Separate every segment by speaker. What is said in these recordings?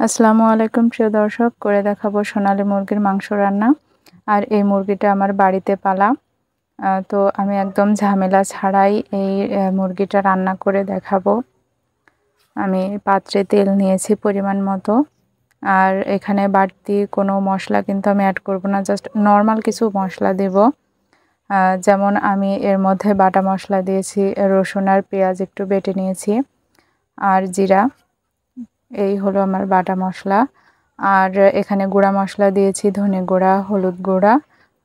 Speaker 1: আসসালামু আলাইকুম প্রিয় দর্শক, করে দেখাবো সোনালী মুরগির মাংস রান্না। আর এই মুরগিটা আমার বাড়িতে পালা। তো আমি একদম ঝামেলা ছাড়াই এই মুরগিটা রান্না করে দেখাবো। আমি পাত্রে তেল নিয়েছি পরিমাণ মতো। আর এখানে বাড়তি কোনো মশলা কিন্তু আমি অ্যাড করব না, জাস্ট নর্মাল কিছু মশলা দেব। যেমন আমি এর মধ্যে বাটা মশলা দিয়েছি, রসুন আর পেঁয়াজ একটু বেটে নিয়েছি, আর জিরা। এই হলো আমার বাটা মশলা। আর এখানে গুঁড়া মশলা দিয়েছি, ধনে গুঁড়া, হলুদ গুঁড়া,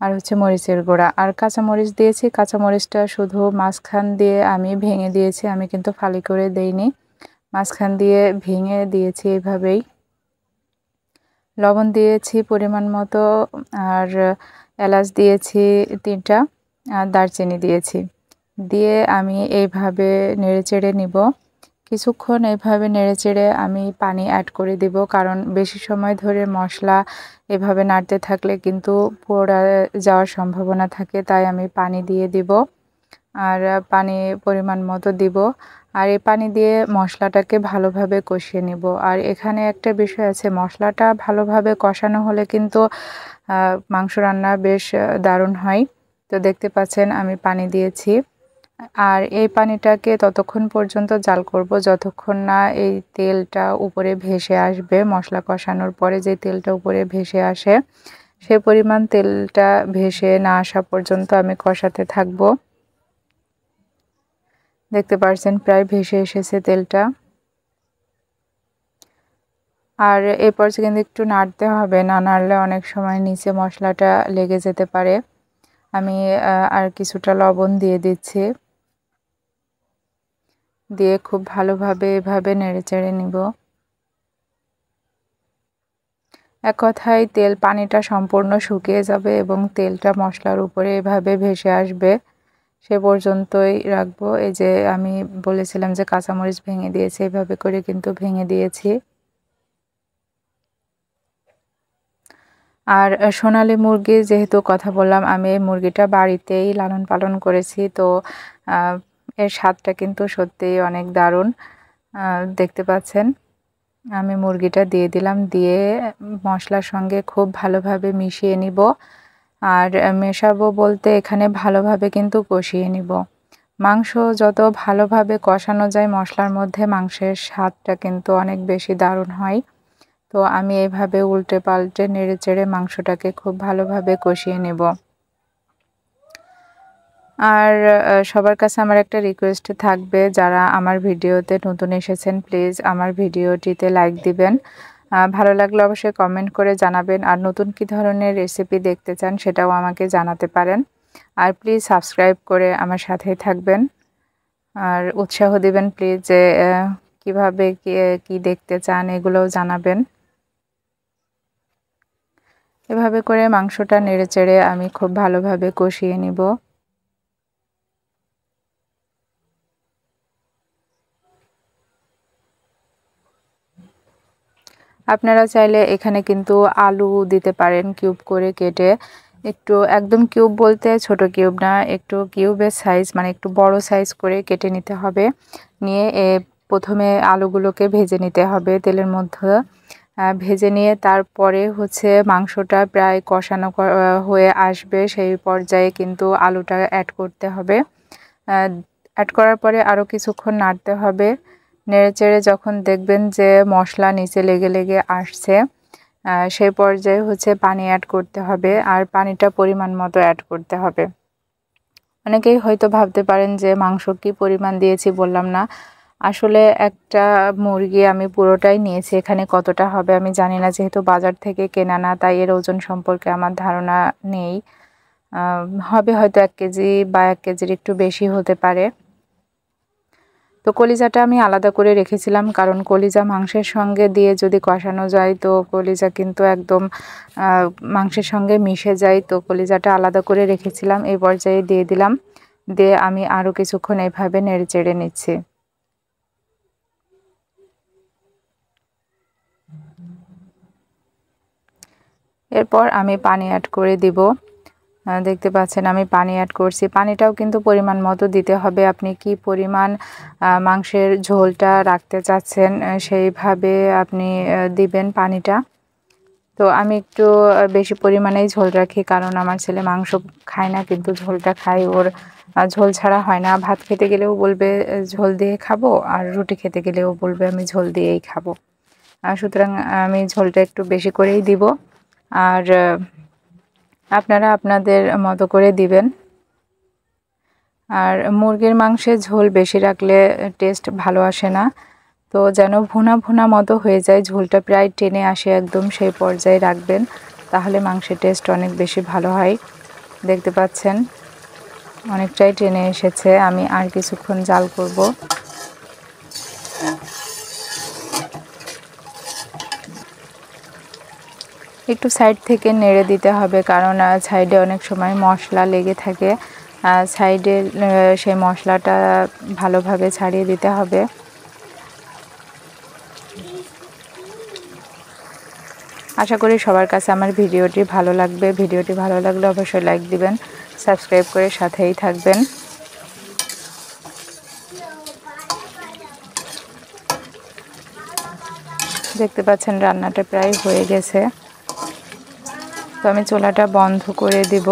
Speaker 1: আর হচ্ছে মরিচের গুঁড়া। আর কাঁচামরিচ দিয়েছি। কাঁচামরিচটা শুধু মাঝখান দিয়ে আমি ভেঙে দিয়েছি, আমি কিন্তু ফালি করে দেইনি, মাঝখান দিয়ে ভেঙে দিয়েছি এইভাবেই। লবণ দিয়েছি পরিমাণ মতো, আর এলাচ দিয়েছি 3টা, আর দারচিনি দিয়েছি। দিয়ে আমি এইভাবে নেড়েচেড়ে নিব। কিছুক্ষণ এইভাবে নেড়েচেড়ে আমি পানি অ্যাড করে দিব, কারণ বেশি সময় ধরে মশলা এভাবে নাড়তে থাকলে কিন্তু পোড়া যাওয়ার সম্ভাবনা থাকে, তাই আমি পানি দিয়ে দিব। আর পানি পরিমাণ মতো দিব। আর এই পানি দিয়ে মশলাটাকে ভালোভাবে কষিয়ে নিব। আর এখানে একটা বিষয় আছে, মশলাটা ভালোভাবে কষানো হলে কিন্তু মাংস রান্না বেশ দারুণ হয়। তো দেখতে পাচ্ছেন আমি পানি দিয়েছি। আর এই পানিটাকে ততক্ষণ পর্যন্ত জাল করব যতক্ষণ না এই তেলটা উপরে ভেসে আসবে। মশলা কষানোর পরে যে তেলটা উপরে ভেসে আসে, সে পরিমাণ তেলটা ভেসে না আসা পর্যন্ত আমি কষাতে থাকব। দেখতে পাচ্ছেন প্রায় ভেসে এসেছে তেলটা। আর এই পর্যায়ে কিন্তু একটু নাড়তে হবে, না নাড়লে অনেক সময় নিচে মশলাটা লেগে যেতে পারে। আমি আর কিছুটা লবণ দিয়ে দিচ্ছি, দিয়ে খুব ভালোভাবে এভাবে নেড়েচেড়ে নিব। এক কথায় পানিটা সম্পূর্ণ শুকিয়ে যাবে এবং তেলটা মশলার উপরে এভাবে ভেসে আসবে, সে পর্যন্তই রাখবো। এই যে আমি বলেছিলাম যে কাঁচামরিচ ভেঙে দিয়েছি, এভাবে করে কিন্তু ভেঙে দিয়েছি। আর সোনালী মুরগির যেহেতু কথা বললাম, আমি এই মুরগিটা বাড়িতেই লালন পালন করেছি, তো এর স্বাদটা কিন্তু সত্যিই অনেক দারুণ। দেখতে পাচ্ছেন আমি মুরগিটা দিয়ে দিলাম, দিয়ে মশলার সঙ্গে খুব ভালোভাবে মিশিয়ে নিব। আর মেশাবো বলতে এখানে ভালোভাবে কিন্তু কষিয়ে নিব। মাংস যত ভালোভাবে কষানো যায় মশলার মধ্যে, মাংসের স্বাদটা কিন্তু অনেক বেশি দারুণ হয়। তো আমি এইভাবে উল্টে পাল্টে নেড়েচেড়ে মাংসটাকে খুব ভালোভাবে কষিয়ে নেব। আর সবার কাছে আমার একটা রিকোয়েস্ট থাকবে, যারা আমার ভিডিওতে নতুন এসেছেন প্লিজ আমার ভিডিওটিতে লাইক দিবেন। ভালো লাগলে অবশ্যই কমেন্ট করে জানাবেন, আর নতুন কী ধরনের রেসিপি দেখতে চান সেটাও আমাকে জানাতে পারেন। আর প্লিজ সাবস্ক্রাইব করে আমার সাথেই থাকবেন, আর উৎসাহ দিবেন প্লিজ যে কীভাবে কী দেখতে চান এগুলোও জানাবেন। এভাবে করে মাংসটা নেড়েচেড়ে আমি খুব ভালোভাবে কষিয়ে নিব। আপনারা চাইলে এখানে কিন্তু আলু দিতে পারেন কিউব করে কেটে। একটু একদম কিউব বলতে ছোট কিউব না, একটু কিউবের সাইজ, মানে একটু বড় সাইজ করে কেটে নিতে হবে। নিয়ে প্রথমে আলুগুলোকে ভেজে নিতে হবে তেলের মধ্যে। ভেজে নিয়ে তারপরে হচ্ছে মাংসটা প্রায় কষানো হয়ে আসবে, সেই পর্যায়ে কিন্তু আলুটা অ্যাড করতে হবে। অ্যাড করার পরে আরও কিছুক্ষণ নাড়তে হবে। নেড়েচেড়ে যখন দেখবেন যে মশলা নিচে লেগে লেগে আসছে, সেই পর্যায়ে হচ্ছে পানি অ্যাড করতে হবে, আর পানিটা পরিমাণ মতো অ্যাড করতে হবে। অনেকেই হয়তো ভাবতে পারেন যে মাংস কি পরিমাণ দিয়েছি বললাম না। আসলে একটা মুরগি আমি পুরোটাই নিয়েছি, এখানে কতটা হবে আমি জানি না, যেহেতু বাজার থেকে কেনা না, তাই এর ওজন সম্পর্কে আমার ধারণা নেই। হবে হয়তো 1 কেজি বা 1 কেজির একটু বেশি হতে পারে। তো কলিজাটা আমি আলাদা করে রেখেছিলাম, কারণ কলিজা মাংসের সঙ্গে দিয়ে যদি কষানো যায় তো কলিজা কিন্তু একদম মাংসের সঙ্গে মিশে যায়, তো কলিজাটা আলাদা করে রেখেছিলাম। এই পর্যায়ে দিয়ে দিলাম, দিয়ে আমি আরও কিছুক্ষণ এভাবে নেড়েচেড়ে নিচ্ছি। এরপর আমি পানি অ্যাড করে দিব। দেখতে পাচ্ছেন আমি পানি অ্যাড করছি। পানিটাও কিন্তু পরিমাণ মতো দিতে হবে। আপনি কি পরিমাণ মাংসের ঝোলটা রাখতে চাচ্ছেন সেইভাবে আপনি দিবেন পানিটা। তো আমি একটু বেশি পরিমাণেই ঝোল রাখি, কারণ আমার ছেলে মাংস খায় না কিন্তু ঝোলটা খায়। ওর ঝোল ছাড়া হয় না। ভাত খেতে গেলেও বলবে ঝোল দিয়ে খাবো, আর রুটি খেতে গেলেও বলবে আমি ঝোল দিয়েই খাবো। সুতরাং আমি ঝোলটা একটু বেশি করেই দিব। আর আপনারা আপনাদের মতো করে দিবেন। আর মুরগির মাংসের ঝোল বেশি রাখলে টেস্ট ভালো আসে না। তো যেন ভুনা ভুনা মতো হয়ে যায়, ঝোলটা প্রায় টেনে আসে একদম, সেই পর্যায়ে রাখবেন, তাহলে মাংসের টেস্ট অনেক বেশি ভালো হয়। দেখতে পাচ্ছেন অনেকটাই টেনে এসেছে। আমি আর কিছুক্ষণ জাল করব। একটু সাইড থেকে নেড়ে দিতে হবে, কারণ সাইডে অনেক সময় মশলা লেগে থাকে। সাইডে সেই মশলাটা ভালোভাবে ছাড়িয়ে দিতে হবে। আশা করি সবার কাছে আমার ভিডিওটি ভালো লাগবে। ভিডিওটি ভালো লাগলে অবশ্যই লাইক দিবেন, সাবস্ক্রাইব করে সাথেই থাকবেন। দেখতে পাচ্ছেন রান্নাটা প্রায় হয়ে গেছে। তো আমি চুলাটা বন্ধ করে দিব।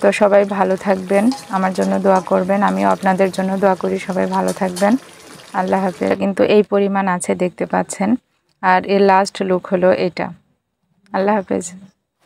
Speaker 1: তো সবাই ভালো থাকবেন, আমার জন্য দোয়া করবেন। আমিও আপনাদের জন্য দোয়া করি সবাই ভালো থাকবেন। আল্লাহ হাফেজ। কিন্তু এই পরিমাণ আছে দেখতে পাচ্ছেন, আর এর লাস্ট লুক হলো এটা। আল্লাহ হাফেজ।